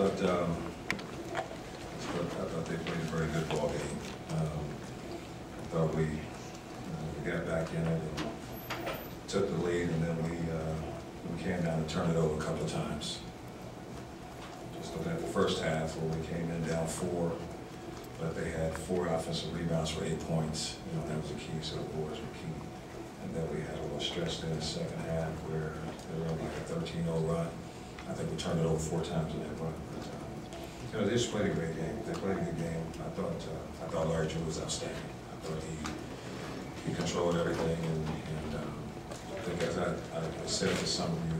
thought they played a very good ball game. I thought we got back in it and took the lead, and then we came down and turned it over a couple of times. Just looking at the first half where we came in down 4, but they had 4 offensive rebounds for 8 points. You know, that was the key, so the boards were key. And then we had a little stretch there in the second half where they were on like a 13-0 run. I think we turned it over 4 times in that run. But, you know, they just played a great game. They played a good game. I thought Larry Drew was outstanding. I thought he controlled everything, and I think as I said to some of you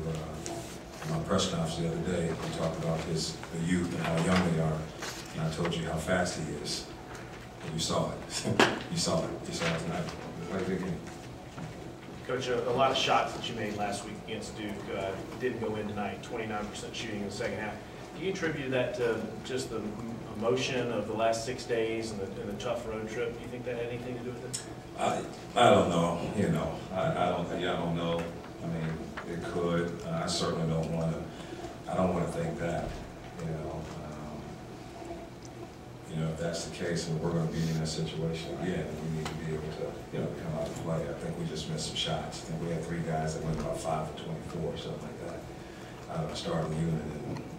in my press conference the other day, we talked about the youth and how young they are, and I told you how fast he is. And you saw it. You saw it. You saw it tonight. They played a good game. Coach, a lot of shots that you made last week against Duke didn't go in tonight, 29% shooting in the second half. Do you attribute that to just the emotion of the last 6 days and the tough road trip? Do you think that had anything to do with it? I don't know. You know, I don't know. I mean, it could. I certainly don't want to. I don't want to think that. You know, if that's the case, and we're going to be in that situation again, we need to be able to, come out and play. I think we just missed some shots. I think we had 3 guys that went about 5 for 24 or something like that out of the starting unit,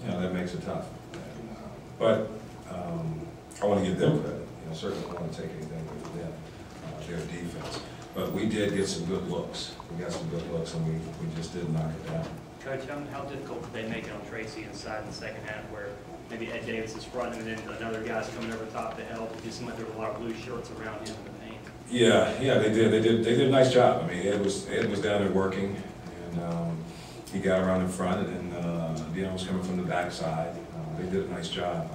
and that makes it tough. But I want to give them credit. Certainly don't want to take anything away from them, their defense. But we did get some good looks. We got some good looks, and we just didn't knock it down. Coach, how difficult did they make it on Tracy inside in the second half, where maybe Ed Davis is fronting and then another guy's coming over top to help? It just seemed like there were a lot of blue shirts around him in the paint. Yeah, they did. They did a nice job. I mean, Ed was down there working, and he got around in front, and then Dion was coming from the backside. They did a nice job.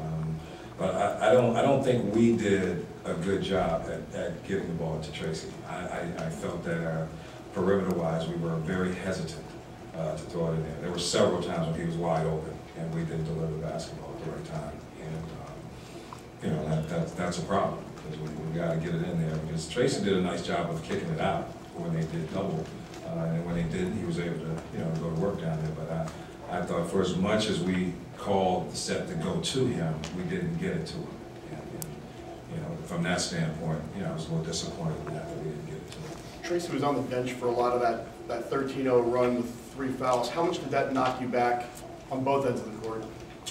But I don't think we did a good job at getting the ball to Tracy. I felt that perimeter-wise, we were very hesitant to throw it in there. There were several times when he was wide open, and we didn't deliver the basketball at the right time. And that's a problem, because we got to get it in there. Because Tracy did a nice job of kicking it out when they did double, and when they didn't, he was able to go to work down there. But I thought for as much as we called the set to go to him, we didn't get it to him. And from that standpoint, I was a little disappointed in that we didn't get it to him. Tracy was on the bench for a lot of that 13-0 run with 3 fouls. How much did that knock you back on both ends of the court?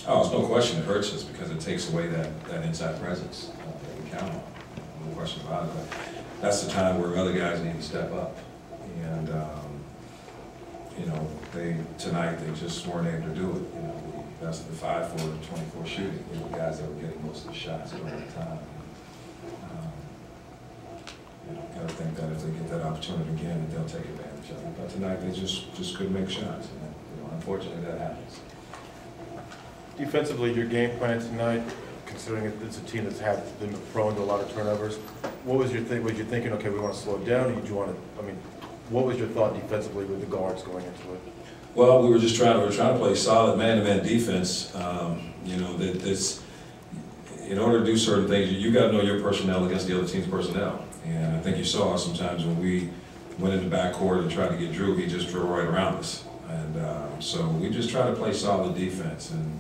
Oh, there's no question it hurts us, because it takes away that inside presence that we count on. No question about it. But that's the time where other guys need to step up. And tonight they just weren't able to do it. That's the 5 for 24 shooting. They were the guys that were getting most of the shots during the time. Got to think that if they get that opportunity again, that they'll take advantage of it. But tonight they just couldn't make shots. And, unfortunately, that happens. Defensively, your game plan tonight, considering it's a team that's been prone to a lot of turnovers, what was your thing? Was you thinking, okay, we want to slow it down, or did you want to? I mean, what was your thought defensively with the guards going into it? Well, we were trying to play solid man-to-man defense. In order to do certain things, you got to know your personnel against the other team's personnel. And I think you saw sometimes when we went in the backcourt and tried to get Drew, he just drove right around us. And so we just tried to play solid defense. And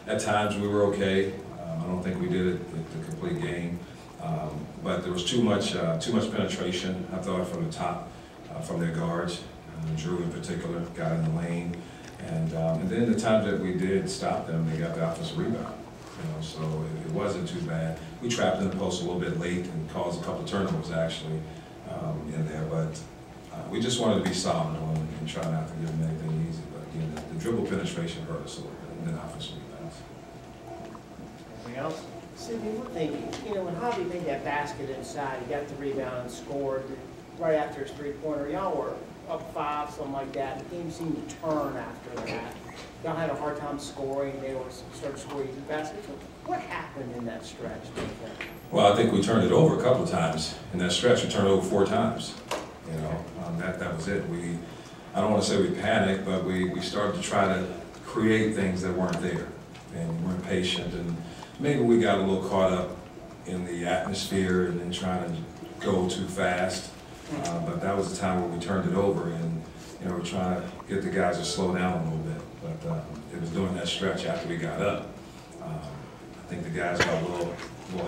at times we were okay. I don't think we did it the complete game. But there was too much penetration, I thought, from the top, from their guards. Drew in particular got in the lane, and then the times that we did stop them, they got the offensive rebound. So it wasn't too bad. We trapped in the post a little bit late and caused a couple of turnovers actually in there, but we just wanted to be solid on it and try not to give them anything easy. But again, the dribble penetration hurt us a little bit, and then offensive rebounds. Anything else? Sidney, we're thinking, when Javi made that basket inside, he got the rebound and scored right after his 3-pointer. Y'all were up 5, something like that. The game seemed to turn after that. Y'all had a hard time scoring. They started scoring easy baskets. What happened in that stretch, do you think? Well, I think we turned it over a couple of times. In that stretch, we turned it over 4 times. That was it. I don't want to say we panicked, but we started to try to create things that weren't there. And we weren't patient. And maybe we got a little caught up in the atmosphere and then trying to go too fast. But that was the time where we turned it over, and we're trying to get the guys to slow down a little bit. But it was during that stretch after we got up I think the guys got a little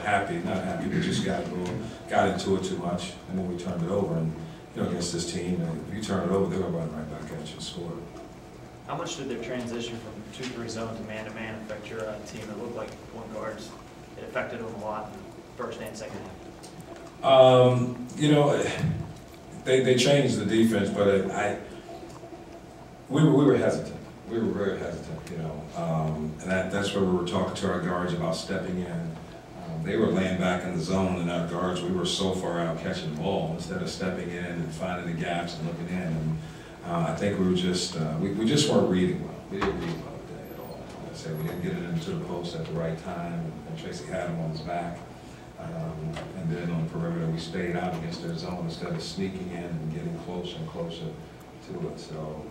happy, not happy, but just got into it too much, and then we turned it over. And you know, against this team, if you turn it over, they're gonna run right back at you and score. How much did their transition from 2-3 zone to man-to-man affect your team? It looked like point guards. It affected them a lot in the first and second half. You know, they changed the defense, but we were hesitant. We were very hesitant, you know, and that's where we were talking to our guards about stepping in. They were laying back in the zone, and our guards, we were so far out catching the ball instead of stepping in and finding the gaps and looking in. And I think we were just, we just weren't reading well. We didn't read well today at all. Like I said, we didn't get it into the post at the right time, and Tracy had him on his back. And then on the perimeter, we stayed out against their zone instead of sneaking in and getting closer and closer to it. So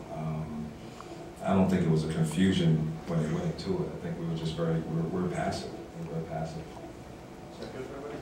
I don't think it was a confusion when it went into it. I think we were just we were passive. We were very passive. Is that good for everybody?